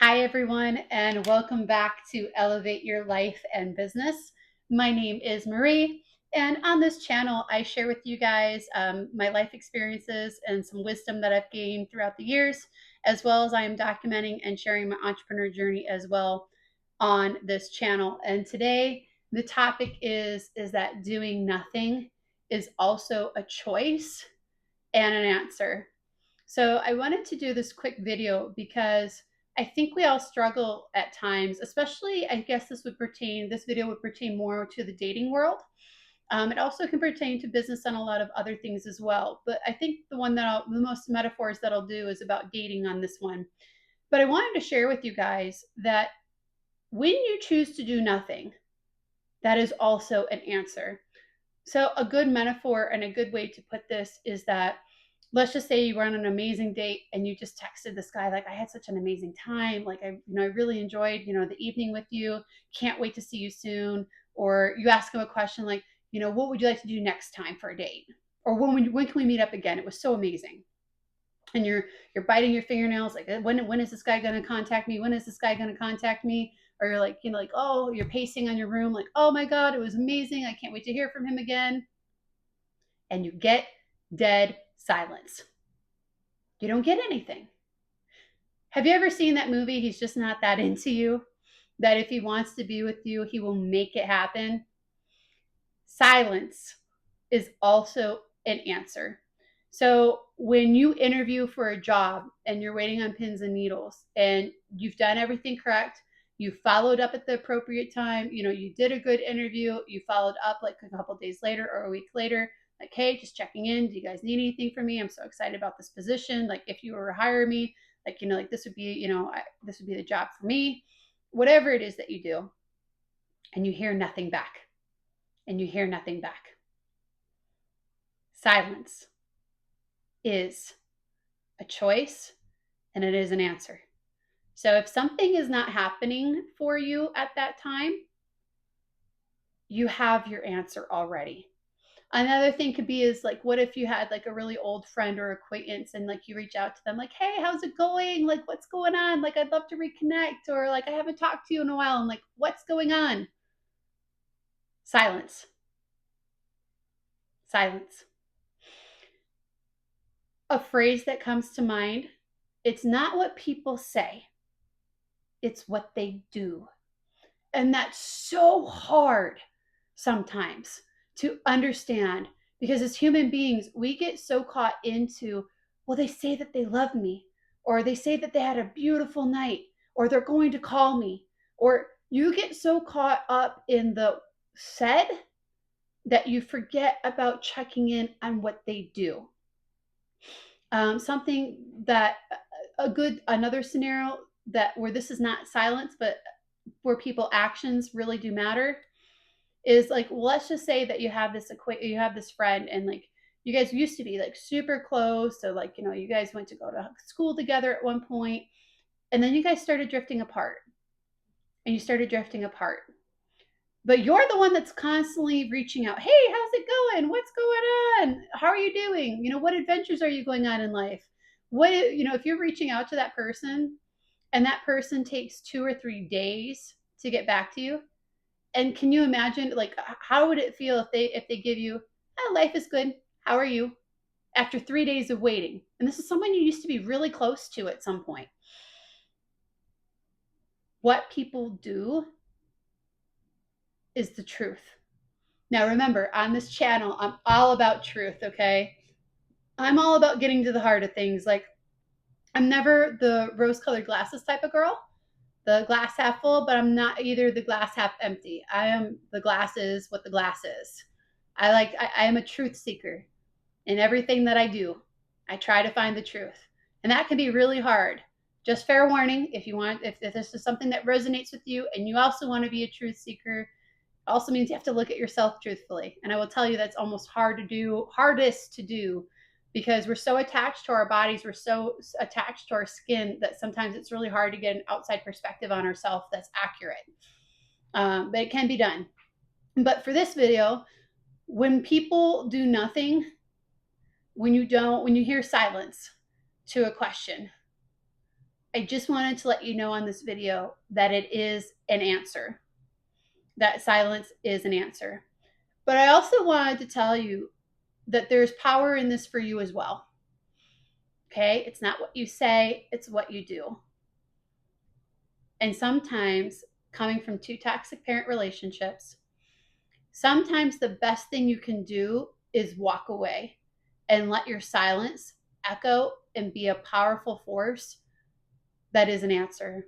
Hi, everyone, and welcome back to Elevate Your Life and Business. My name is Marie, and on this channel, I share with you guys my life experiences and some wisdom that I've gained throughout the years, as well as I am documenting and sharing my entrepreneur journey as well on this channel. And today, the topic is that doing nothing is also a choice and an answer. So I wanted to do this quick video because I think we all struggle at times, especially I guess this video would pertain more to the dating world. It also can pertain to business and a lot of other things as well. But I think the most metaphors that I'll do is about dating on this one. But I wanted to share with you guys that when you choose to do nothing, that is also an answer. So, a good metaphor and a good way to put this is that let's just say you were on an amazing date and you just texted this guy like, I had such an amazing time, like I really enjoyed the evening with you, can't wait to see you soon. Or you ask him a question like, what would you like to do next time for a date, or when can we meet up again, it was so amazing. And you're biting your fingernails like, when is this guy going to contact me, when is this guy going to contact me? Or you're like, like, oh, you're pacing on your room like, oh my god, it was amazing, I can't wait to hear from him again. And you get dead silence. You don't get anything. Have you ever seen that movie, He's Just Not That Into You? That if he wants to be with you, he will make it happen. Silence is also an answer. So when you interview for a job and you're waiting on pins and needles and you've done everything correct, you followed up at the appropriate time, you did a good interview, you followed up like a couple days later or a week later, like, hey, just checking in, do you guys need anything from me, I'm so excited about this position, like if you were to hire me, like like this would be this would be the job for me, whatever it is that you do. And you hear nothing back, and you hear nothing back. Silence is a choice and it is an answer. So if something is not happening for you at that time, you have your answer already. Another thing could be is like, what if you had like a really old friend or acquaintance and like you reach out to them like, hey, how's it going? Like, what's going on? Like, I'd love to reconnect, or like, I haven't talked to you in a while. And like, what's going on? Silence. Silence. A phrase that comes to mind, it's not what people say, it's what they do. And that's so hard sometimes to understand, because as human beings, we get so caught into, well, they say that they love me, or they say that they had a beautiful night, or they're going to call me, or you get so caught up in the said that you forget about checking in on what they do. Something that another scenario that where this is not silence, but where people actions really do matter, is like, let's just say that you have this friend, and like you guys used to be like super close, so like you guys went to go to school together at one point, and then you guys started drifting apart, and you started drifting apart, but you're the one that's constantly reaching out, hey, how's it going, what's going on, how are you doing, what adventures are you going on in life, what, if you're reaching out to that person and that person takes 2 or 3 days to get back to you. And can you imagine, like, how would it feel if they give you, oh, life is good, how are you, after 3 days of waiting? And this is someone you used to be really close to at some point. What people do is the truth. Now, remember, on this channel, I'm all about truth, okay? I'm all about getting to the heart of things. Like, I'm never the rose colored glasses type of girl, the glass half full, but I'm not either the glass half empty. I am the glass is what the glass is. I am a truth seeker in everything that I do. I try to find the truth. And that can be really hard. Just fair warning, if this is something that resonates with you and you also want to be a truth seeker, it also means you have to look at yourself truthfully. And I will tell you that's almost hardest to do, because we're so attached to our bodies, we're so attached to our skin, that sometimes it's really hard to get an outside perspective on ourselves that's accurate. But it can be done. But for this video, when people do nothing, when you hear silence to a question, I just wanted to let you know on this video that it is an answer, that silence is an answer. But I also wanted to tell you that there's power in this for you as well. Okay? It's not what you say, it's what you do. And sometimes, coming from two toxic parent relationships, sometimes the best thing you can do is walk away and let your silence echo and be a powerful force that is an answer.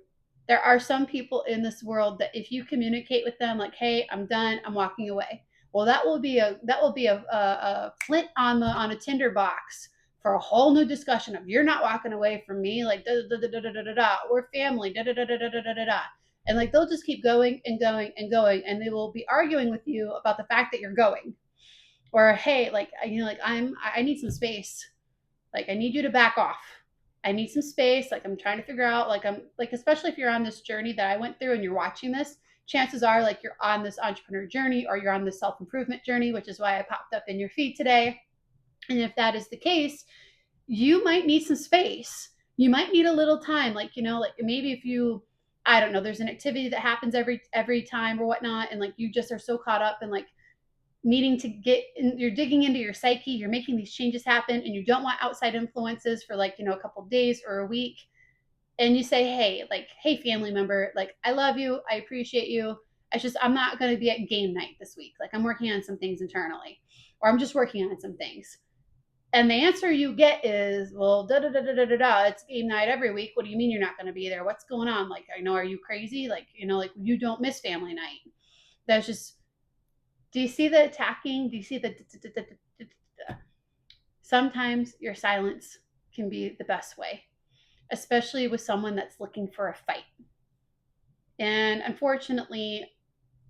There are some people in this world that if you communicate with them like, "Hey, I'm done, I'm walking away," well, that will be a flint on a tinder box for a whole new discussion of you're not walking away from me, like da da da da da da da da. We're family, da da da da da da da da. And like they'll just keep going and going and going, and they will be arguing with you about the fact that you're going, or hey, like like I need some space, like I need you to back off. I need some space. Like I'm trying to figure out, like I'm like, especially if you're on this journey that I went through and you're watching this, chances are like you're on this entrepreneur journey or you're on this self-improvement journey, which is why I popped up in your feed today. And if that is the case, you might need some space. You might need a little time. Like, like maybe if you, I don't know, there's an activity that happens every time or whatnot, and like you just are so caught up in like needing to get in, you're digging into your psyche, you're making these changes happen, and you don't want outside influences for like a couple days or a week, and you say, hey, like, hey, family member, like I love you, I appreciate you, it's just I'm not going to be at game night this week, like I'm working on some things internally, or I'm just working on some things. And the answer you get is, well, da da da da da da, it's game night every week. What do you mean you're not going to be there? What's going on? Like, I know, are you crazy? Like, like you don't miss family night. That's just, do you see the attacking? Do you see the? Sometimes your silence can be the best way, especially with someone that's looking for a fight. And unfortunately,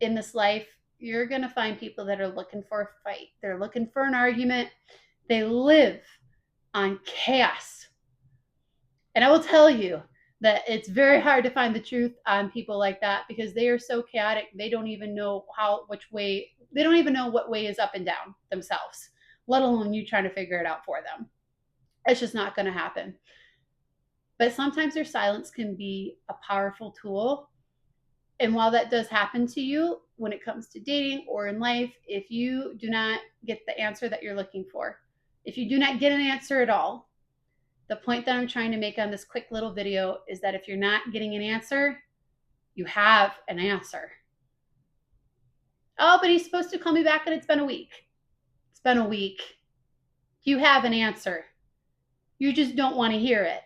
in this life, you're going to find people that are looking for a fight. They're looking for an argument. They live on chaos. And I will tell you that it's very hard to find the truth on people like that because they are so chaotic. They don't even know they don't even know what way is up and down themselves, let alone you trying to figure it out for them. It's just not going to happen. But sometimes their silence can be a powerful tool. And while that does happen to you when it comes to dating or in life, if you do not get the answer that you're looking for, if you do not get an answer at all, the point that I'm trying to make on this quick little video is that if you're not getting an answer, you have an answer. Oh, but he's supposed to call me back and it's been a week. It's been a week. You have an answer. You just don't want to hear it.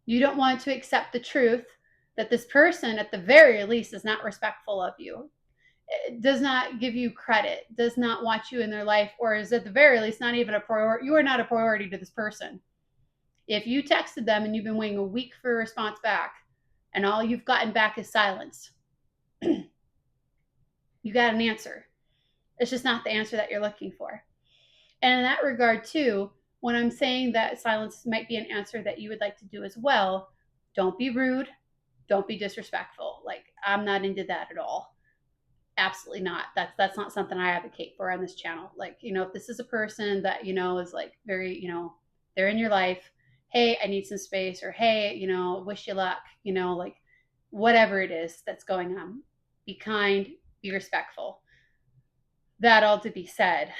You don't want to accept the truth that this person, at the very least, is not respectful of you, does not give you credit, does not want you in their life, or is at the very least not even a priority. You are not a priority to this person. If you texted them and you've been waiting a week for a response back and all you've gotten back is silence, you got an answer. It's just not the answer that you're looking for. And in that regard, too, when I'm saying that silence might be an answer that you would like to do as well, don't be rude. Don't be disrespectful. Like, I'm not into that at all. Absolutely not. That's not something I advocate for on this channel. Like, if this is a person that, is like very, they're in your life, hey, I need some space, or hey, wish you luck, like whatever it is that's going on. Be kind, be respectful. That all to be said.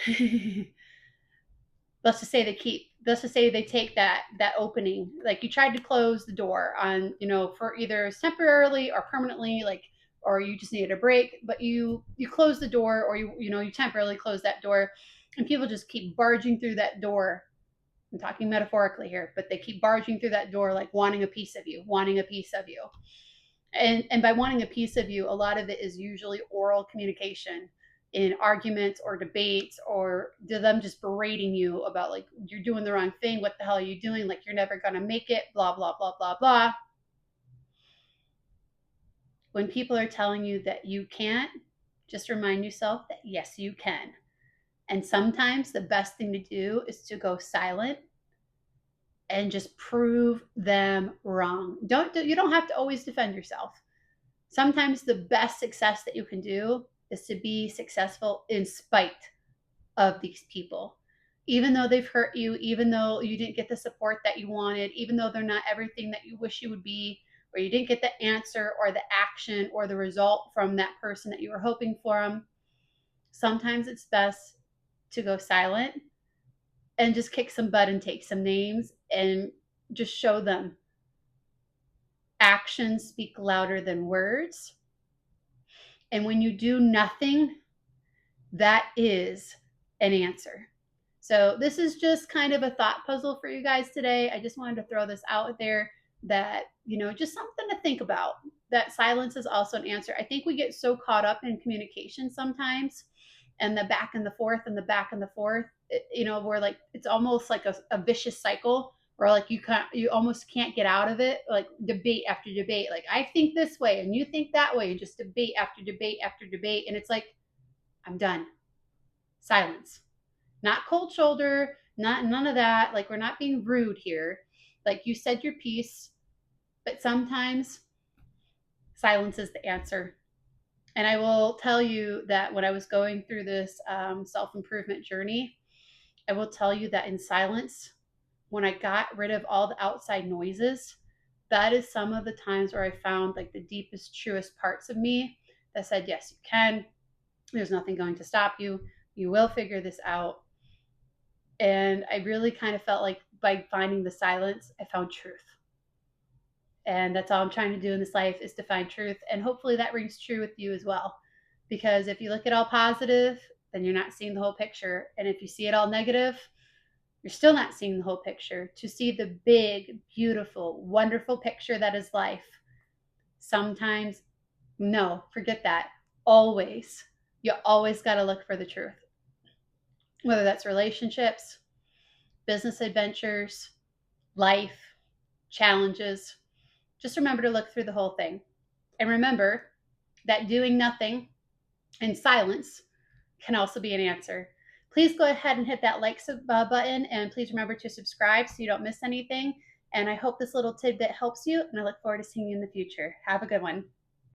Let's just say they take that opening, like you tried to close the door on, for either temporarily or permanently, like, or you just needed a break, but you close the door, or you temporarily close that door, and people just keep barging through that door. I'm talking metaphorically here, but they keep barging through that door, like wanting a piece of you. And by wanting a piece of you, a lot of it is usually oral communication in arguments or debates, or to them just berating you about like you're doing the wrong thing, what the hell are you doing, like you're never gonna make it, blah blah blah blah blah. When people are telling you that you can't, just remind yourself that yes, you can. And sometimes the best thing to do is to go silent and just prove them wrong. You don't have to always defend yourself. Sometimes the best success that you can do is to be successful in spite of these people. even though they've hurt you, even though you didn't get the support that you wanted, even though they're not everything that you wish you would be, or you didn't get the answer or the action or the result from that person that you were hoping for them, sometimes it's best to go silent and just kick some butt and take some names and just show them actions speak louder than words. And when you do nothing, that is an answer. So, this is just kind of a thought puzzle for you guys today. I just wanted to throw this out there that, just something to think about. That silence is also an answer. I think we get so caught up in communication sometimes and the back and the forth and the back and the forth, where like it's almost like a vicious cycle where like you almost can't get out of it, like debate after debate. Like I think this way and you think that way, and just debate after debate after debate. And it's like, I'm done. Silence. Not cold shoulder, not none of that. Like we're not being rude here. Like you said your piece, but sometimes silence is the answer. And I will tell you that when I was going through this self improvement journey, I will tell you that in silence, when I got rid of all the outside noises, that is some of the times where I found like the deepest, truest parts of me that said, yes, you can. There's nothing going to stop you. You will figure this out. And I really kind of felt like by finding the silence, I found truth. And that's all I'm trying to do in this life is to find truth. And hopefully that rings true with you as well. Because if you look at all positive, then you're not seeing the whole picture. And if you see it all negative, you're still not seeing the whole picture. To see the big, beautiful, wonderful picture that is life, sometimes, no, forget that. Always, you always got to look for the truth. Whether that's relationships, business adventures, life, challenges, just remember to look through the whole thing. And remember that doing nothing in silence can also be an answer. Please go ahead and hit that like button, and please remember to subscribe so you don't miss anything. And I hope this little tidbit helps you, and I look forward to seeing you in the future. Have a good one.